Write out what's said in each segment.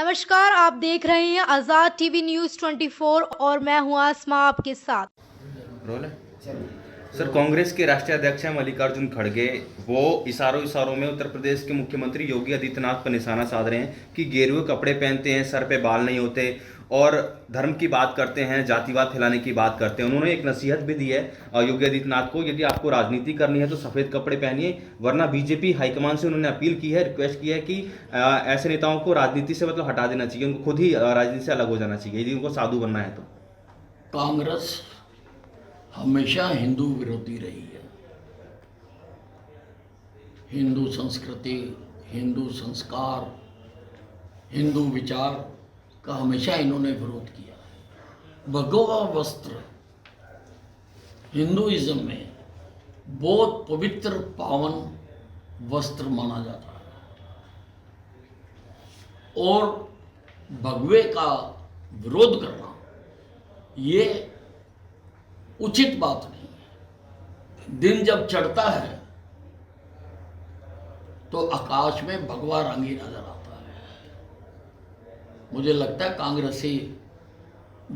नमस्कार, आप देख रहे हैं आज़ाद टीवी न्यूज़ 24 और मैं हूं आसमा आपके साथ। रोल है सर। कांग्रेस के राष्ट्रीय अध्यक्ष हैं मल्लिकार्जुन खड़गे। वो इशारों में उत्तर प्रदेश के मुख्यमंत्री योगी आदित्यनाथ पर निशाना साध रहे हैं कि गेरुए कपड़े पहनते हैं, सर पे बाल नहीं होते और धर्म की बात करते हैं, जातिवाद फैलाने की बात करते हैं। उन्होंने एक नसीहत भी दी है योगी आदित्यनाथ को, यदि आपको राजनीति करनी है तो सफ़ेद कपड़े पहनिए, वरना बीजेपी हाईकमान से उन्होंने अपील की है, रिक्वेस्ट की है कि ऐसे नेताओं को राजनीति से मतलब हटा देना चाहिए, उनको खुद ही राजनीति से अलग हो जाना चाहिए यदि उनको साधु बनना है तो। कांग्रेस हमेशा हिंदू विरोधी रही है। हिंदू संस्कृति, हिंदू संस्कार, हिंदू विचार का हमेशा इन्होंने विरोध किया है। भगवा वस्त्र हिंदुइज्म में बहुत पवित्र पावन वस्त्र माना जाता है और भगवे का विरोध करना ये उचित बात नहीं है। दिन जब चढ़ता है तो आकाश में भगवा रंग ही नजर आता है। मुझे लगता है कांग्रेसी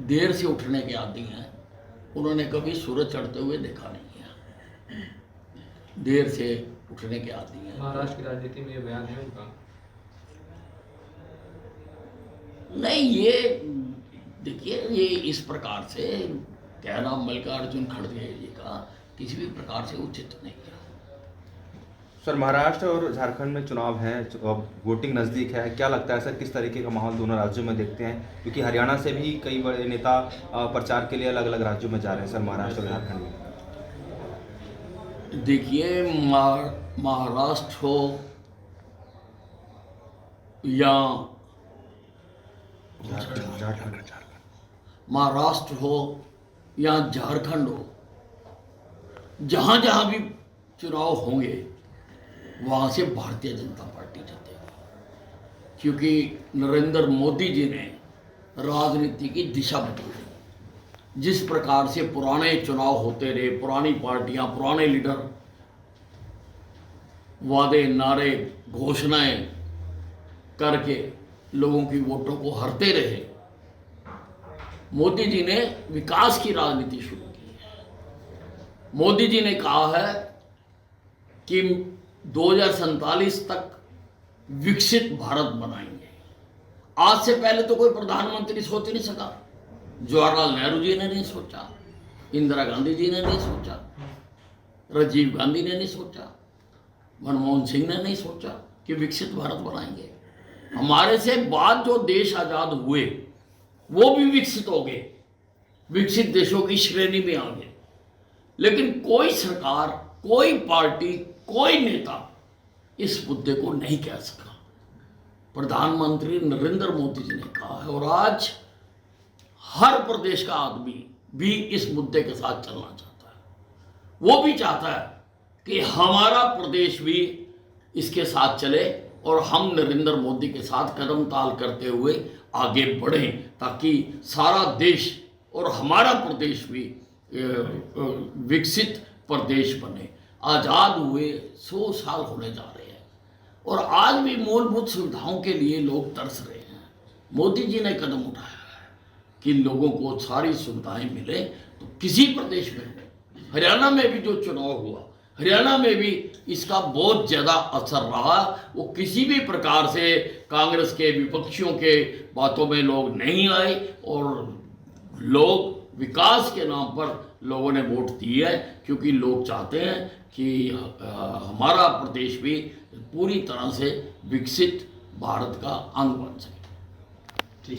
देर से उठने के आदी हैं, उन्होंने कभी सूरज चढ़ते हुए देखा नहीं है। देर से उठने के आदी हैं। महाराष्ट्र की राजनीति में ये बयान है उनका? नहीं, ये देखिए, ये इस प्रकार से कहना मल्लिकार्जुन खड़गे जी का किसी भी प्रकार से उचित नहीं है। सर, महाराष्ट्र और झारखंड में चुनाव हैं, अब वोटिंग नज़दीक है, क्या लगता है सर किस तरीके का माहौल दोनों राज्यों में देखते हैं? क्योंकि हरियाणा से भी कई बड़े नेता प्रचार के लिए अलग अलग राज्यों में जा रहे हैं सर, महाराष्ट्र और झारखंड में। देखिए, महाराष्ट्र हो या महाराष्ट्र हो या झारखंड हो, जहां जहां भी चुनाव होंगे वहां से भारतीय जनता पार्टी जीतेगी, क्योंकि नरेंद्र मोदी जी ने राजनीति की दिशा बदल दी। जिस प्रकार से पुराने चुनाव होते रहे, पुरानी पार्टियां, पुराने लीडर वादे, नारे, घोषणाएं करके लोगों की वोटों को हरते रहे, मोदी जी ने विकास की राजनीति शुरू की है। मोदी जी ने कहा है कि 2047 तक विकसित भारत बनाएंगे। आज से पहले तो कोई प्रधानमंत्री सोच नहीं सका। जवाहरलाल नेहरू जी ने नहीं सोचा, इंदिरा गांधी जी ने नहीं सोचा, राजीव गांधी ने नहीं सोचा, मनमोहन सिंह ने नहीं सोचा कि विकसित भारत बनाएंगे। हमारे से बाद जो देश आजाद हुए वो भी विकसित हो गए, विकसित देशों की श्रेणी में आ गए। लेकिन कोई सरकार, कोई पार्टी, कोई नेता इस मुद्दे को नहीं कह सका। प्रधानमंत्री नरेंद्र मोदी जी ने कहा है और आज हर प्रदेश का आदमी भी इस मुद्दे के साथ चलना चाहता है। वो भी चाहता है कि हमारा प्रदेश भी इसके साथ चले और हम नरेंद्र मोदी के साथ कदम ताल करते हुए आगे बढ़ें, ताकि सारा देश और हमारा प्रदेश भी विकसित प्रदेश बने। आज़ाद हुए 100 साल होने जा रहे हैं और आज भी मूलभूत सुविधाओं के लिए लोग तरस रहे हैं। मोदी जी ने कदम उठाया है कि लोगों को सारी सुविधाएं मिले, तो किसी प्रदेश में हो। हरियाणा में भी जो चुनाव हुआ, हरियाणा में भी इसका बहुत ज़्यादा असर रहा। वो किसी भी प्रकार से कांग्रेस के विपक्षियों के बातों में लोग नहीं आए और लोग विकास के नाम पर लोगों ने वोट दी है, क्योंकि लोग चाहते हैं कि हमारा प्रदेश भी पूरी तरह से विकसित भारत का अंग बन सके।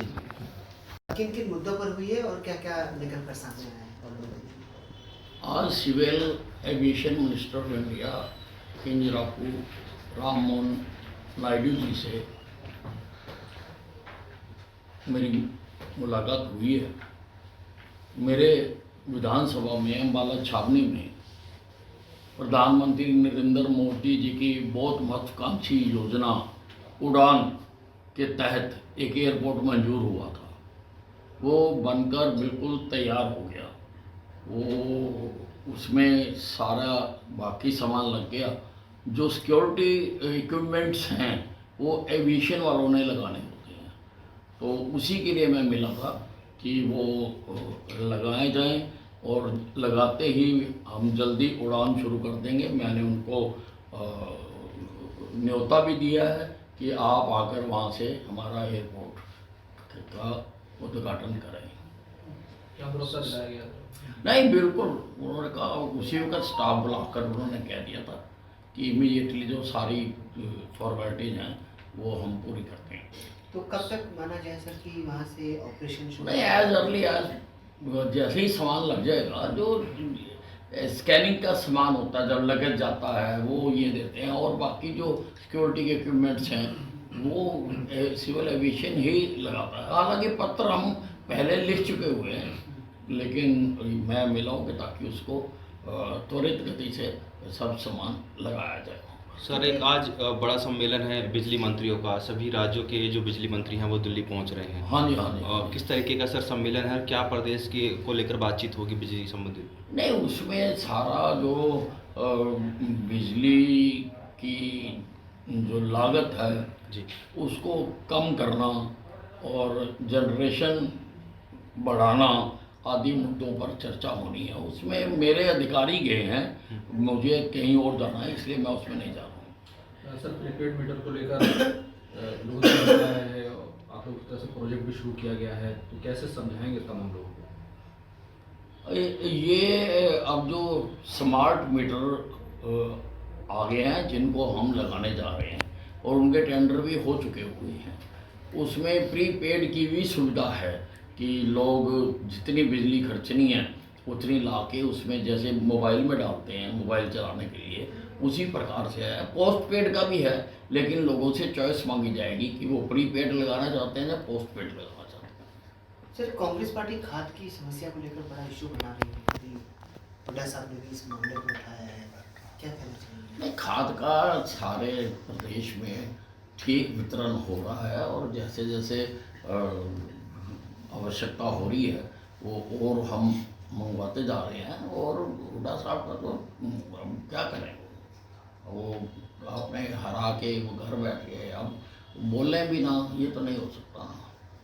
किन किन मुद्दों पर हुई है और क्या क्या निकल कर सामने आया है? आज civil aviation minister of India Kinjarapu Ram Mohan Naidu ji से मेरी मुलाकात हुई है। मेरे विधानसभा में अम्बाला छावनी में प्रधानमंत्री नरेंद्र मोदी जी की बहुत महत्वाकांक्षी योजना उड़ान के तहत एक एयरपोर्ट मंजूर हुआ था। वो बनकर बिल्कुल तैयार हो गया। वो उसमें सारा बाकी सामान लग गया। जो सिक्योरिटी इक्विपमेंट्स हैं वो एविएशन वालों ने लगाने होते हैं। तो उसी के लिए मैं मिला था कि वो लगाए जाएं, और लगाते ही हम जल्दी उड़ान शुरू कर देंगे। मैंने उनको न्योता भी दिया है कि आप आकर वहाँ से हमारा एयरपोर्ट का उद्घाटन करें। क्या भरोसा दिलाया गया था? नहीं, बिल्कुल, उन्होंने कहा, उसी वक्त स्टाफ बुलाकर उन्होंने कह दिया था कि इमीडिएटली जो सारी फॉर्मेलिटीज हैं वो हम पूरी करते हैं। तो कब तक माना जाए सर कि वहाँ से ऑपरेशन शुरू? नहीं, एज अर्ली एज जैसे ही सामान लग जाएगा, जो स्कैनिंग का सामान होता है जब लगेज जाता है वो ये देते हैं, और बाकी जो सिक्योरिटी के इक्विपमेंट्स हैं वो सिविल एविएशन ही लगाता है। हालांकि पत्र हम पहले लिख चुके हुए हैं, लेकिन मैं मिला हूँ कि ताकि उसको त्वरित गति से सब सामान लगाया जाए। सर, एक आज बड़ा सम्मेलन है बिजली मंत्रियों का, सभी राज्यों के जो बिजली मंत्री हैं वो दिल्ली पहुंच रहे हैं। हाँ जी, हाँ जी। किस तरीके का सर सम्मेलन है, क्या प्रदेश के को लेकर बातचीत होगी बिजली संबंधित? नहीं, उसमें सारा जो बिजली की जो लागत है जी, उसको कम करना और जनरेशन बढ़ाना आदि मुद्दों पर चर्चा होनी है। उसमें मेरे अधिकारी गए हैं, मुझे कहीं और जाना है, इसलिए मैं उसमें नहीं जा रहा हूँ। सर, प्रीपेड मीटर को लेकर लोगों से मिला है, आप लोग की तरफ से प्रोजेक्ट भी शुरू किया गया है, तो कैसे समझाएंगे तमाम लोगों को? ये अब जो स्मार्ट मीटर आ गए हैं जिनको हम लगाने जा रहे हैं, और उनके टेंडर भी हो चुके हुए हैं, उसमें प्रीपेड की भी सुविधा है कि लोग जितनी बिजली खर्चनी है उतनी ला के उसमें जैसे मोबाइल में डालते हैं मोबाइल चलाने के लिए, उसी प्रकार से है। पोस्ट पेड का भी है, लेकिन लोगों से चॉइस मांगी जाएगी कि वो प्रीपेड लगाना चाहते हैं या पोस्ट पेड लगाना चाहते हैं। सर, कांग्रेस पार्टी खाद की समस्या को लेकर बड़ा इशू बना रही है, अभी हुड्डा साहब ने भी इस मामले को उठाया है, क्या कहना चाहिए? नहीं, खाद का सारे प्रदेश में ठीक वितरण हो रहा है, और जैसे जैसे आवश्यकता हो रही है वो और हम मंगवाते जा रहे हैं। और हुड्डा साहब का तो हम क्या करें, वो आपने हरा के वो घर बैठ गए, अब बोलें भी ना, ये तो नहीं हो सकता ना।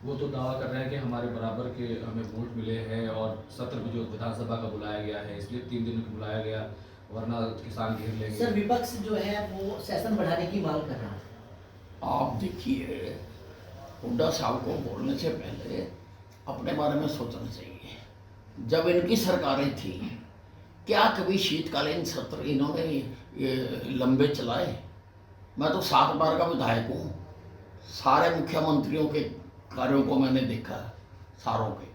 वो तो दावा कर रहे हैं कि हमारे बराबर के हमें वोट मिले हैं, और सत्र भी जो विधानसभा का बुलाया गया है इसलिए 3 दिन को बुलाया गया, वरना किसान घेर लेंगे। सर, विपक्ष जो है वो सेशन बढ़ाने की मांग कर रहा है। आप देखिए, हुड्डा साहब को बोलने से पहले अपने बारे में सोचना चाहिए। जब इनकी सरकारें थी, क्या कभी शीतकालीन सत्र इन्होंने ये लंबे चलाए? मैं तो 7 बार का विधायक हूँ, सारे मुख्यमंत्रियों के कार्यों को मैंने देखा, सारों के।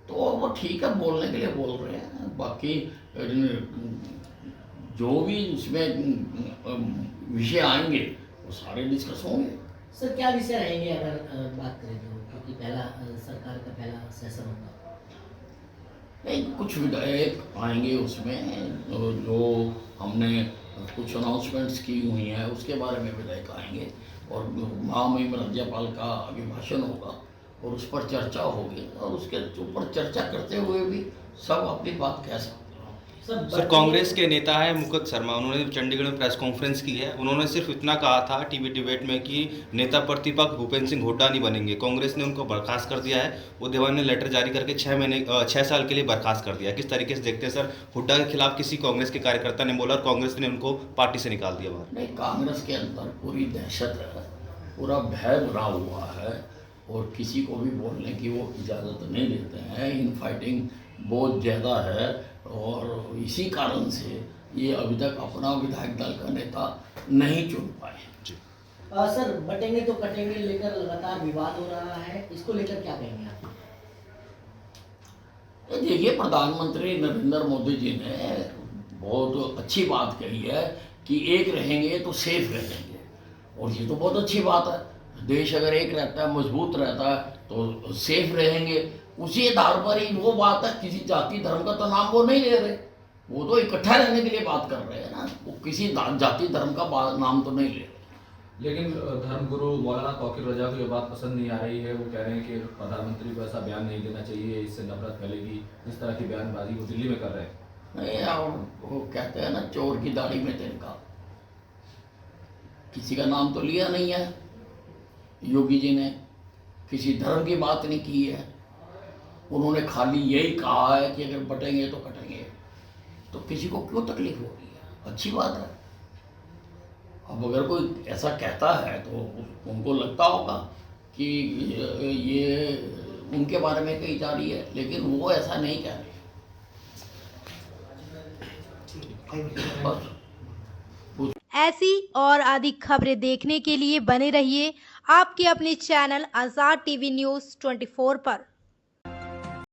तो वो ठीक है, बोलने के लिए बोल रहे हैं, बाकी जो भी उसमें विषय आएंगे वो सारे डिस्कस होंगे। सर, क्या विषय रहेंगे अगर बात करें तो, क्योंकि पहला सरकार का पहला सेशन होगा। नहीं, कुछ विधायक आएंगे उसमें, जो हमने कुछ अनाउंसमेंट्स की हुई हैं उसके बारे में विधायक आएंगे, और महामहिम राज्यपाल का अभिभाषण होगा और उस पर चर्चा होगी, और उसके ऊपर चर्चा करते हुए भी सब अपनी बात कह सकते हैं। सर, कांग्रेस के नेता है मुकुल शर्मा, उन्होंने चंडीगढ़ में प्रेस कॉन्फ्रेंस की है। उन्होंने सिर्फ इतना कहा था टीवी डिबेट में कि नेता प्रतिपक्ष भूपेंद्र सिंह हुड्डा नहीं बनेंगे। कांग्रेस ने उनको बर्खास्त कर दिया है, वो देवान ने लेटर जारी करके 6 साल के लिए बर्खास्त कर दिया। किस तरीके से देखते हैं सर, हुड्डा के खिलाफ किसी कांग्रेस के कार्यकर्ता ने बोला और कांग्रेस ने उनको पार्टी से निकाल दिया बाहर? नहीं, कांग्रेस के अंदर पूरी दहशत है, पूरा भय बना हुआ है, और किसी को भी बोलने की वो इजाज़त नहीं देते हैं। इन फाइटिंग बहुत ज़्यादा है, और इसी कारण से ये अभी तक अपना विधायक दल का नेता नहीं चुन पाए। सर, बटेंगे तो कटेंगे लेकर लगातार विवाद हो रहा है, इसको लेकर क्या कहेंगे आप? देखिए, प्रधानमंत्री नरेंद्र मोदी जी ने बहुत अच्छी बात कही है कि एक रहेंगे तो सेफ रहेंगे, और ये तो बहुत अच्छी बात है। देश अगर एक रहता है, मजबूत रहता है, तो सेफ रहेंगे। उसी आधार पर ही वो बात है, किसी जाति धर्म का तो नाम वो नहीं ले रहे, वो तो इकट्ठा रहने के लिए बात कर रहे हैं ना, वो किसी जाति धर्म का नाम तो नहीं ले रहे। लेकिन धर्मगुरु मौलाना तौकीर रजा को ये बात पसंद नहीं आ रही है। वो कह रहे हैं कि प्रधानमंत्री को ऐसा बयान नहीं देना चाहिए, इससे नफरत फैलेगी। इस तरह की बयानबाजी वो दिल्ली में कर रहे हैं। नहीं, और वो कहते हैं ना, चोर की दाढ़ी में तिनका। किसी का नाम तो लिया नहीं है योगी जी ने, किसी धर्म की बात नहीं की है। उन्होंने खाली यही कहा है कि अगर बटेंगे तो कटेंगे, तो किसी को क्यों तकलीफ हो रही है? अच्छी बात है। अब अगर कोई ऐसा कहता है तो उनको लगता होगा कि ये उनके बारे में कही जा रही है, लेकिन वो ऐसा नहीं कह रहे। Thank you. बस ऐसी और अधिक खबरें देखने के लिए बने रहिए आपके अपने चैनल आज़ाद टीवी न्यूज़ 24 पर।